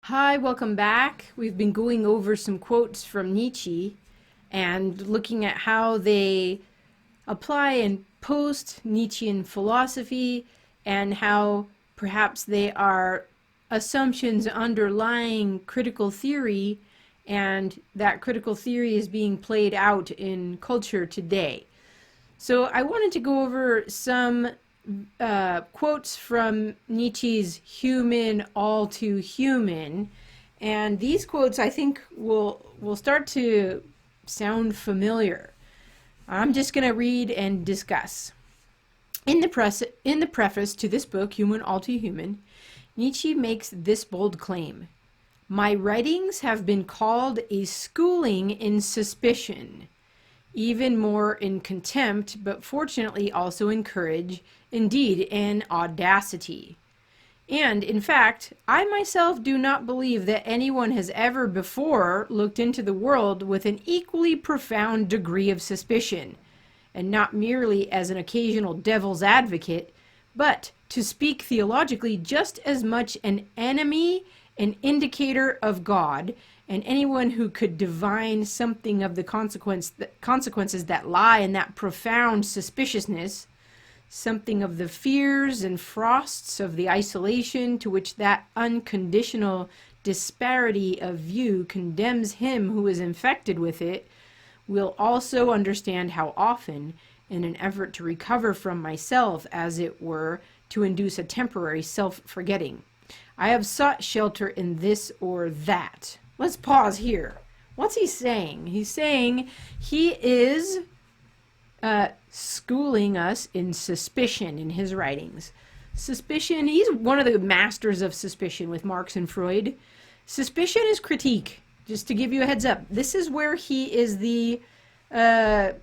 Hi, welcome back. We've been going over some quotes from Nietzsche and looking at how they apply in post-Nietzschean philosophy and how perhaps they are assumptions underlying critical theory, and that critical theory is being played out in culture today. So I wanted to go over some quotes from Nietzsche's Human, All Too Human. And these quotes, I think, will start to sound familiar. I'm just going to read and discuss. In the preface to this book, Human, All Too Human, Nietzsche makes this bold claim. My writings have been called a schooling in suspicion, even more in contempt, but fortunately also in courage, indeed in audacity. And, in fact, I myself do not believe that anyone has ever before looked into the world with an equally profound degree of suspicion, and not merely as an occasional devil's advocate, but, to speak theologically, just as much an enemy, an indicator of God, and anyone who could divine something of the consequences that lie in that profound suspiciousness, something of the fears and frosts of the isolation to which that unconditional disparity of view condemns him who is infected with it, will also understand how often, in an effort to recover from myself, as it were, to induce a temporary self-forgetting, I have sought shelter in this or that. Let's pause here. What's he saying? He's saying he is schooling us in suspicion in his writings. Suspicion, he's one of the masters of suspicion with Marx and Freud. Suspicion is critique. Just to give you a heads up, this is where he is the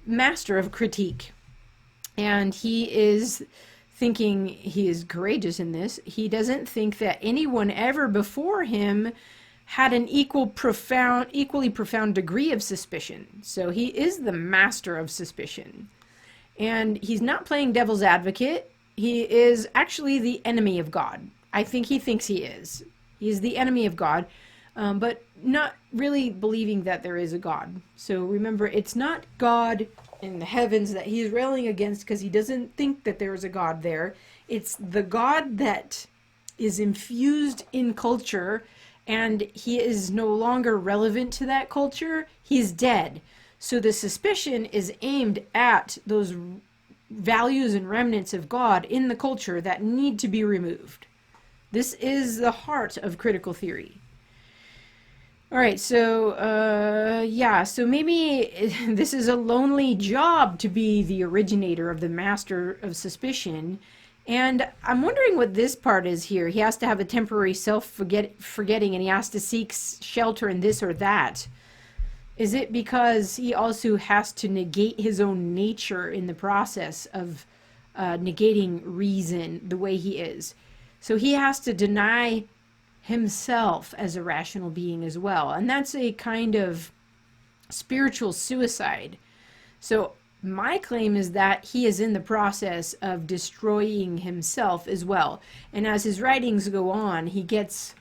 master of critique. And he is thinking he is courageous in this. He doesn't think that anyone ever before him had an equally profound degree of suspicion. So he is the master of suspicion. And he's not playing devil's advocate. He is actually the enemy of God. I think he thinks he is. He is the enemy of God, but not really believing that there is a God. So remember, it's not God in the heavens that he's railing against because he doesn't think that there is a God there. It's the God that is infused in culture, and he is no longer relevant to that culture. He's dead. So the suspicion is aimed at those values and remnants of God in the culture that need to be removed. This is the heart of critical theory. All right, so maybe this is a lonely job to be the originator of the master of suspicion. And I'm wondering what this part is here. He has to have a temporary self-forgetting, and he has to seek shelter in this or that. Is it because he also has to negate his own nature in the process of negating reason the way he is? So he has to deny himself as a rational being as well. And that's a kind of spiritual suicide. So my claim is that he is in the process of destroying himself as well. And as his writings go on, he goes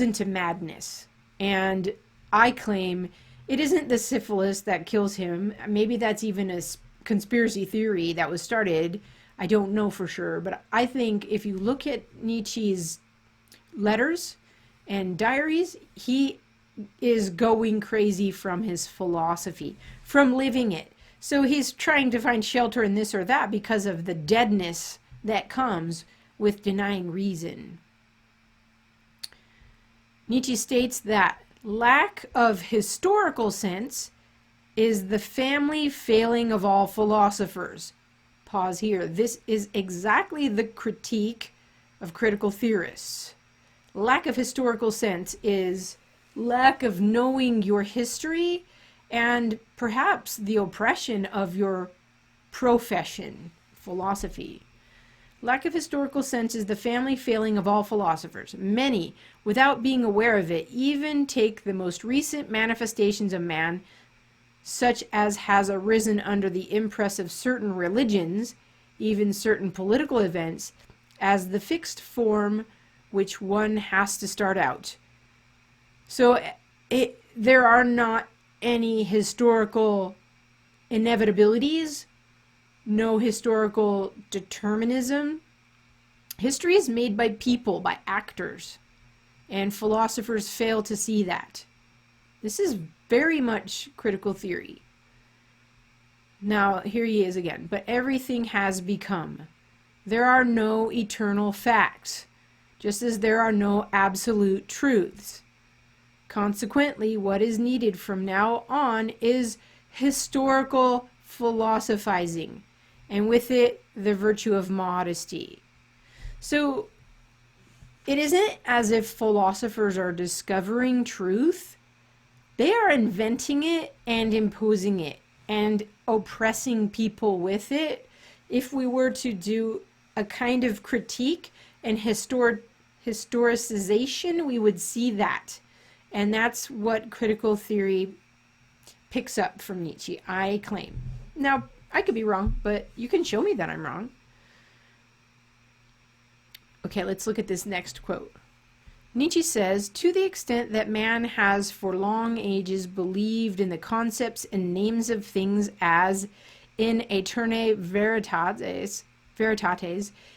into madness. And I claim it isn't the syphilis that kills him. Maybe that's even a conspiracy theory that was started. I don't know for sure. But I think if you look at Nietzsche's letters and diaries, he is going crazy from his philosophy, from living it. So he's trying to find shelter in this or that because of the deadness that comes with denying reason. Nietzsche states that lack of historical sense is the family failing of all philosophers. Pause here. This is exactly the critique of critical theorists. Lack of historical sense is lack of knowing your history and perhaps the oppression of your profession, philosophy. Lack of historical sense is the family failing of all philosophers. Many, without being aware of it, even take the most recent manifestations of man, such as has arisen under the impress of certain religions, even certain political events, as the fixed form which one has to start out. So there are not any historical inevitabilities, no historical determinism. History is made by people, by actors, and philosophers fail to see that. This is very much critical theory. Now, here he is again. But everything has become. There are no eternal facts, just as there are no absolute truths. Consequently, what is needed from now on is historical philosophizing, and with it, the virtue of modesty. So, it isn't as if philosophers are discovering truth. They are inventing it and imposing it and oppressing people with it. If we were to do a kind of critique and historicization, we would see that. And that's what critical theory picks up from Nietzsche, I claim. Now, I could be wrong, but you can show me that I'm wrong. Okay, let's look at this next quote. Nietzsche says, to the extent that man has for long ages believed in the concepts and names of things as in aeternae veritates,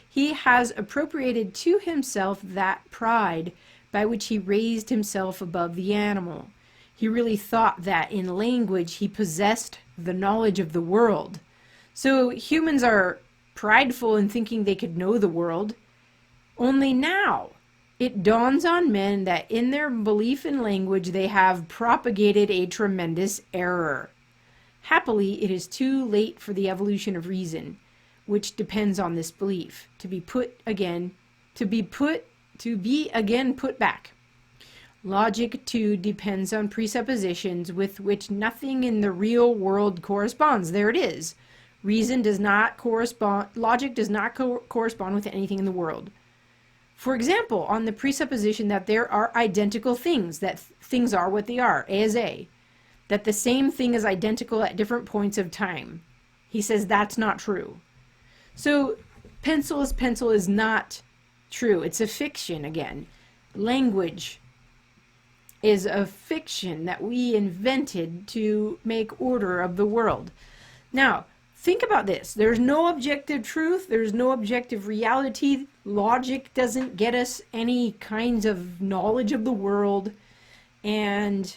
he has appropriated to himself that pride by which he raised himself above the animal. He really thought that in language he possessed the knowledge of the world. So humans are prideful in thinking they could know the world. Only now it dawns on men that in their belief in language they have propagated a tremendous error. Happily, it is too late for the evolution of reason, which depends on this belief, to be again put back. Logic, too, depends on presuppositions with which nothing in the real world corresponds. There it is. Reason does not correspond, logic does not correspond with anything in the world. For example, on the presupposition that there are identical things, that things are what they are, A is A, that the same thing is identical at different points of time. He says that's not true. So pencil is not true. It's a fiction again. Language is a fiction that we invented to make order of the world. Now, think about this. There's no objective truth. There's no objective reality. Logic doesn't get us any kinds of knowledge of the world. And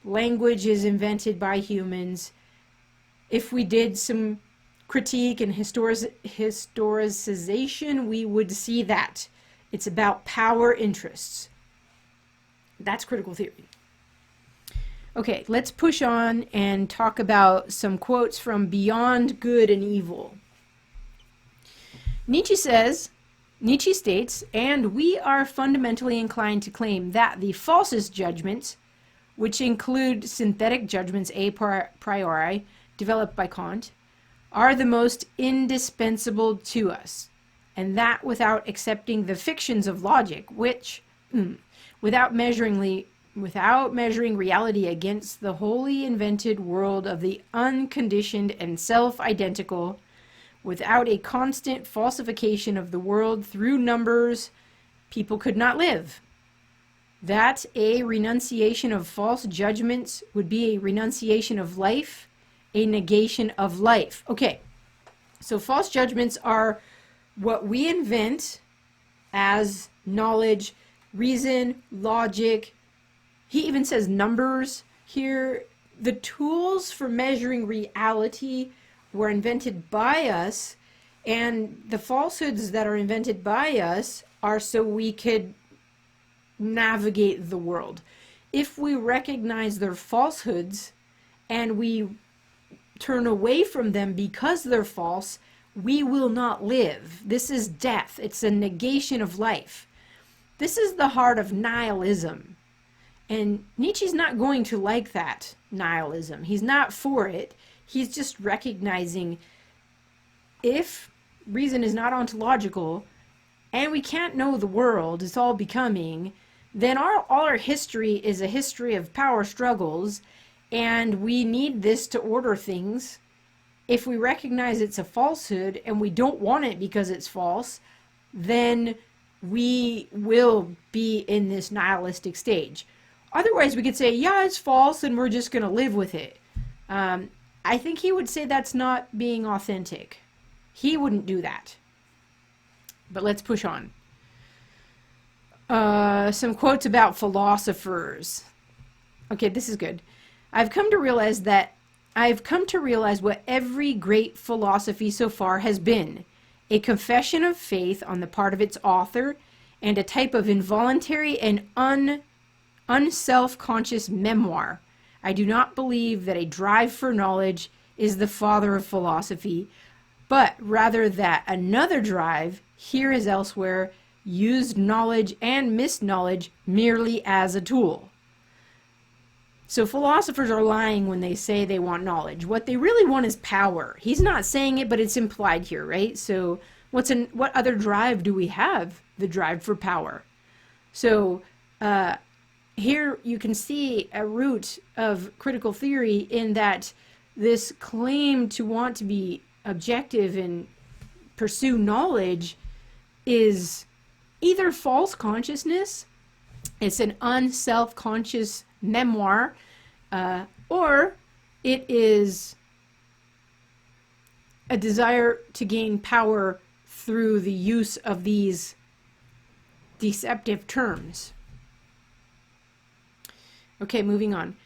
language is invented by humans. If we did some critique and historicization, we would see that. It's about power interests. That's critical theory. Okay, let's push on and talk about some quotes from Beyond Good and Evil. Nietzsche states, and we are fundamentally inclined to claim that the falsest judgments, which include synthetic judgments a priori, developed by Kant, are the most indispensable to us, and that without accepting the fictions of logic, which, without measuring reality against the wholly invented world of the unconditioned and self-identical, without a constant falsification of the world through numbers, people could not live. That a renunciation of false judgments would be a renunciation of life, a negation of life. Okay, so false judgments are what we invent as knowledge, reason, logic. He even says numbers here. The tools for measuring reality were invented by us, and the falsehoods that are invented by us are so we could navigate the world. If we recognize their falsehoods and we turn away from them because they're false, we will not live. This is death. It's a negation of life. This is the heart of nihilism. And Nietzsche's not going to like that nihilism. He's not for it. He's just recognizing if reason is not ontological and we can't know the world, it's all becoming, then all our history is a history of power struggles, and we need this to order things. If we recognize it's a falsehood and we don't want it because it's false, then we will be in this nihilistic stage. Otherwise, we could say, yeah, it's false, and we're just going to live with it. I think he would say that's not being authentic. He wouldn't do that. But let's push on. Some quotes about philosophers. Okay, this is good. I've come to realize what every great philosophy so far has been: a confession of faith on the part of its author, and a type of involuntary and unself-conscious memoir. I do not believe that a drive for knowledge is the father of philosophy, but rather that another drive, here as elsewhere, used knowledge and misknowledge merely as a tool. So philosophers are lying when they say they want knowledge. What they really want is power. He's not saying it, but it's implied here, right? So what other drive do we have? The drive for power. So here you can see a root of critical theory in that this claim to want to be objective and pursue knowledge is either false consciousness, it's an unself-conscious memoir, or it is a desire to gain power through the use of these deceptive terms. Okay, moving on.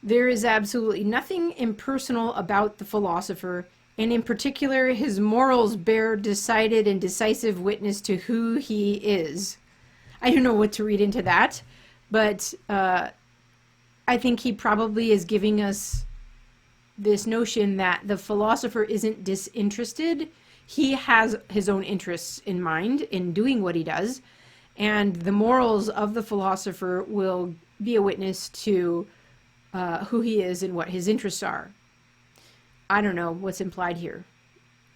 There is absolutely nothing impersonal about the philosopher, and in particular, his morals bear decided and decisive witness to who he is. I don't know what to read into that, but I think he probably is giving us this notion that the philosopher isn't disinterested. He has his own interests in mind in doing what he does, and the morals of the philosopher will be a witness to who he is and what his interests are. I don't know what's implied here.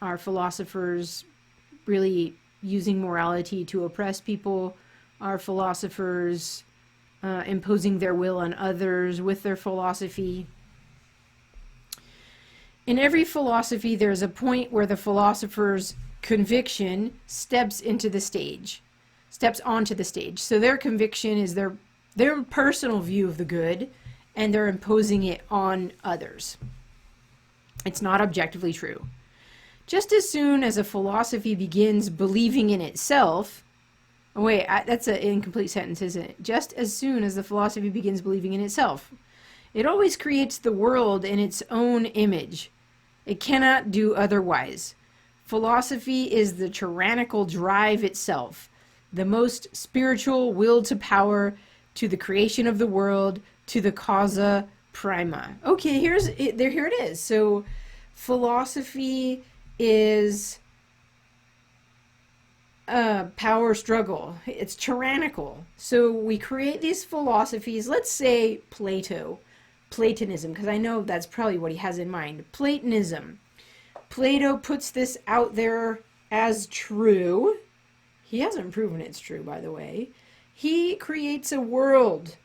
Are philosophers really using morality to oppress people? Are philosophers imposing their will on others with their philosophy? In every philosophy, there's a point where the philosopher's conviction steps onto the stage. So their conviction is their personal view of the good, and they're imposing it on others. It's not objectively true. Just as soon as a philosophy begins believing in itself, that's an incomplete sentence, isn't it? Just as soon as the philosophy begins believing in itself, it always creates the world in its own image. It cannot do otherwise. Philosophy is the tyrannical drive itself, the most spiritual will to power, to the creation of the world, to the causa prima. Okay, here it is. So philosophy is a power struggle. It's tyrannical. So we create these philosophies. Let's say Platonism, because I know that's probably what he has in mind. Platonism. Plato puts this out there as true. He hasn't proven it's true, by the way. He creates a world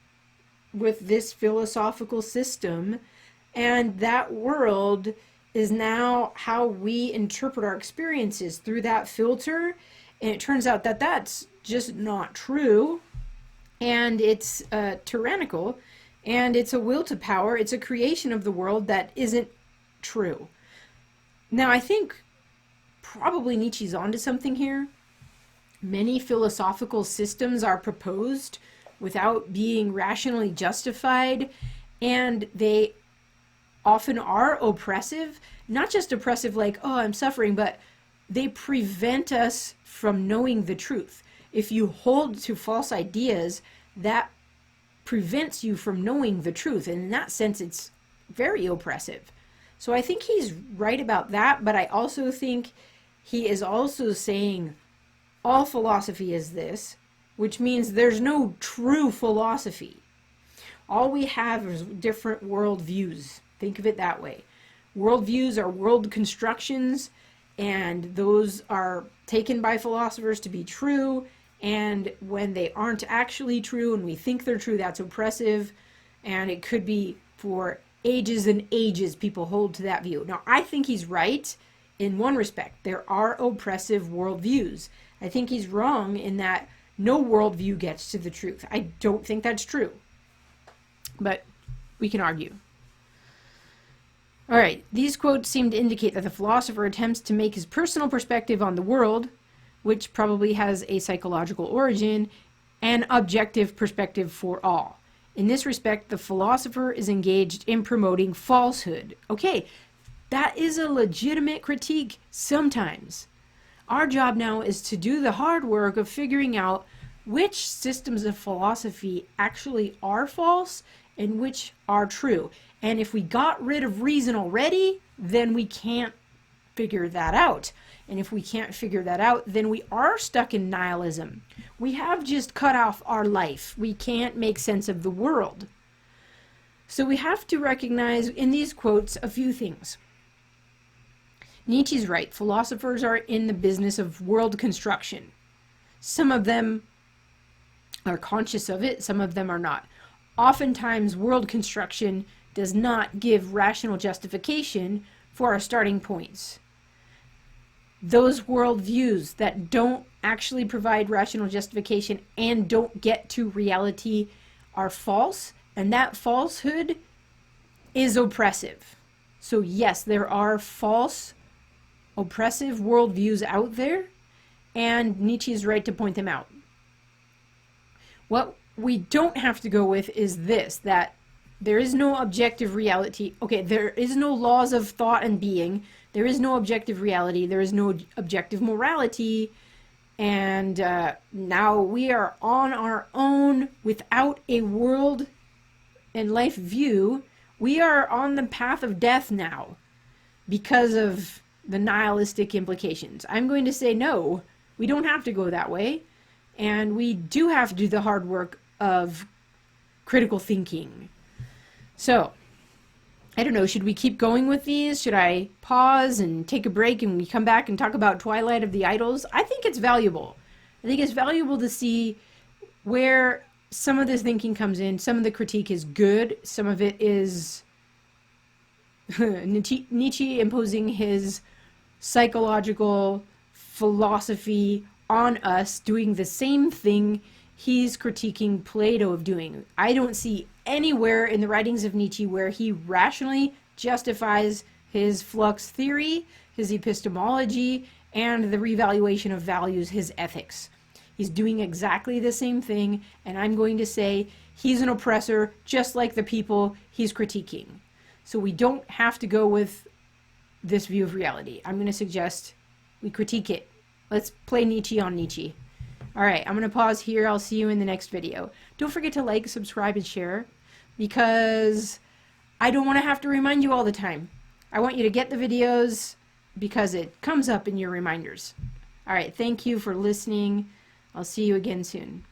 with this philosophical system, and that world is now how we interpret our experiences through that filter, and it turns out that that's just not true, and it's tyrannical, and it's a will to power. It's a creation of the world that isn't true. Now, I think probably Nietzsche's onto something here. Many philosophical systems are proposed without being rationally justified, and they often are oppressive. Not just oppressive like, oh, I'm suffering, but they prevent us from knowing the truth. If you hold to false ideas, that prevents you from knowing the truth, and in that sense it's very oppressive. So I think he's right about that, but I also think he is also saying all philosophy is this, which means there's no true philosophy. All we have is different worldviews. Think of it that way. Worldviews are world constructions, and those are taken by philosophers to be true, and when they aren't actually true and we think they're true, that's oppressive, and it could be for ages and ages people hold to that view. Now, I think he's right in one respect. There are oppressive worldviews. I think he's wrong in that no worldview gets to the truth. I don't think that's true. But we can argue. All right, these quotes seem to indicate that the philosopher attempts to make his personal perspective on the world, which probably has a psychological origin, an objective perspective for all. In this respect, the philosopher is engaged in promoting falsehood. Okay, that is a legitimate critique sometimes. Our job now is to do the hard work of figuring out which systems of philosophy actually are false and which are true. And if we got rid of reason already, then we can't figure that out. And if we can't figure that out, then we are stuck in nihilism. We have just cut off our life. We can't make sense of the world. So we have to recognize in these quotes a few things. Nietzsche's right. Philosophers are in the business of world construction. Some of them are conscious of it, some of them are not. Oftentimes, world construction does not give rational justification for our starting points. Those worldviews that don't actually provide rational justification and don't get to reality are false, and that falsehood is oppressive. So yes, there are false, oppressive worldviews out there, and Nietzsche is right to point them out. What we don't have to go with is this, that there is no objective reality. Okay, there is no laws of thought and being. There is no objective reality. There is no objective morality. And now we are on our own without a world and life view. We are on the path of death now because of the nihilistic implications. I'm going to say no, we don't have to go that way. And we do have to do the hard work of critical thinking. So, I don't know, should we keep going with these? Should I pause and take a break and we come back and talk about Twilight of the Idols? I think it's valuable. I think it's valuable to see where some of this thinking comes in. Some of the critique is good. Some of it is Nietzsche imposing his psychological philosophy on us, doing the same thing he's critiquing Plato of doing. I don't see anywhere in the writings of Nietzsche where he rationally justifies his flux theory, his epistemology, and the revaluation of values, his ethics. He's doing exactly the same thing, and I'm going to say he's an oppressor just like the people he's critiquing. So we don't have to go with this view of reality. I'm going to suggest we critique it. Let's play Nietzsche on Nietzsche. All right, I'm going to pause here. I'll see you in the next video. Don't forget to like, subscribe, and share, because I don't want to have to remind you all the time. I want you to get the videos because it comes up in your reminders. All right, thank you for listening. I'll see you again soon.